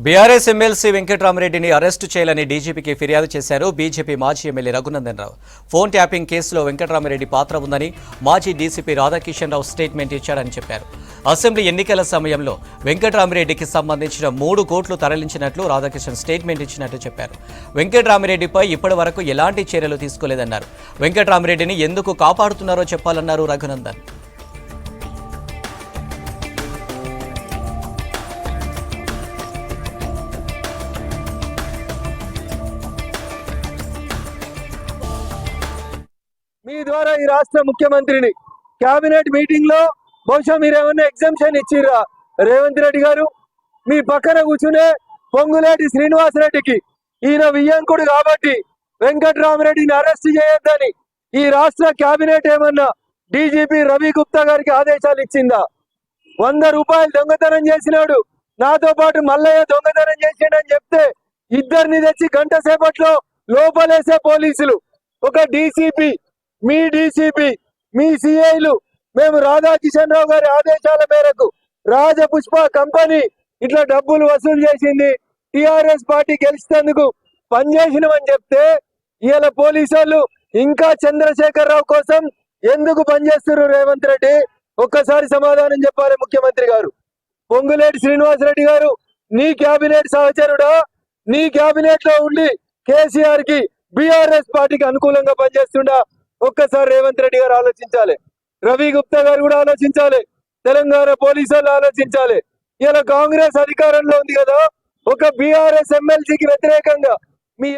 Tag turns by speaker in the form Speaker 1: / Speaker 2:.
Speaker 1: BRS MLC వెంకట్రామరెడ్డిని arrest చేయాలని డీజీపీకి ఫిర్యాదు చేశారు బీజేపీ మాజీ MLA Raghunandan Rao. Phone tapping కేసులో వెంకట్రామరెడ్డి పాత్ర ఉందని మాజీ డీసీపీ రాధాకిషన్ రావు స్టేట్మెంట్ ఇచ్చారని చెప్పారు. అసెంబ్లీ ఎన్నికల సమయంలో వెంకట్రామరెడ్డికి సంబంధించిన 3 కోట్లు తరలించినట్లు రాధాకిషన్ స్టేట్మెంట్ ఇచ్చినట్లు చెప్పారు. వెంకట్రామరెడ్డిపై ఇప్పటి వరకు ఎలాంటి చర్యలు తీసుకోలేదన్నారు. వెంకట్రామరెడ్డిని ఎందుకు కాపాడుతున్నారో చెప్పాలన్నారు రఘునందన్.
Speaker 2: మీ ద్వారా ఈ రాష్ట్ర ముఖ్యమంత్రిని కేబినెట్ మీటింగ్ లో బహుశా మీరేమన్నా ఎగ్జామ్షన్ ఇచ్చిర్రా? రేవంత్ రెడ్డి గారు మీ పక్కన కూర్చునే పొంగులేటి శ్రీనివాసరెడ్డికి ఈయన వియ్యంకుడు కాబట్టి వెంకట్రామరెడ్డిని అరెస్ట్ చేయొద్దని ఈ రాష్ట్ర కేబినెట్ ఏమన్నా డీజీపీ రవి గుప్తా గారికి ఆదేశాలు ఇచ్చిందా? 100 రూపాయలు దొంగతనం చేసినాడు, నాతో పాటు మల్లయ్య దొంగతనం చేసిండని చెప్తే ఇద్దరిని తెచ్చి గంట సేపట్లో లోపలేసే పోలీసులు. ఒక డీసీపీ, మీ డీసీపీ, మీ సిఐలు మేము రాధాకిషన్ రావు గారి ఆదేశాల మేరకు రాజపుష్ప కంపెనీ ఇట్లా డబ్బులు వసూలు చేసింది, టిఆర్ఎస్ పార్టీ గెలిచేందుకు పనిచేసినమని చెప్తే ఇవాళ పోలీసు వాళ్ళు ఇంకా చంద్రశేఖర్ రావు కోసం ఎందుకు పనిచేస్తున్నారు? రేవంత్ రెడ్డి ఒక్కసారి సమాధానం చెప్పాలి ముఖ్యమంత్రి గారు. పొంగులేటి శ్రీనివాసరెడ్డి గారు నీ కేబినెట్ సహచరుడా? నీ కేబినెట్ లో ఉండి కేసీఆర్ కి బీఆర్ఎస్ పార్టీకి అనుకూలంగా పనిచేస్తుండా? ఒక్కసారి రేవంత్ రెడ్డి గారు ఆలోచించాలి. రవి గుప్తా గారు కూడా ఆలోచించాలి. తెలంగాణ పోలీసు వాళ్ళు ఆలోచించాలి. ఇలా కాంగ్రెస్ అధికారంలో ఉంది కదా, ఒక బీఆర్ఎస్ ఎమ్మెల్సీకి వ్యతిరేకంగా మీ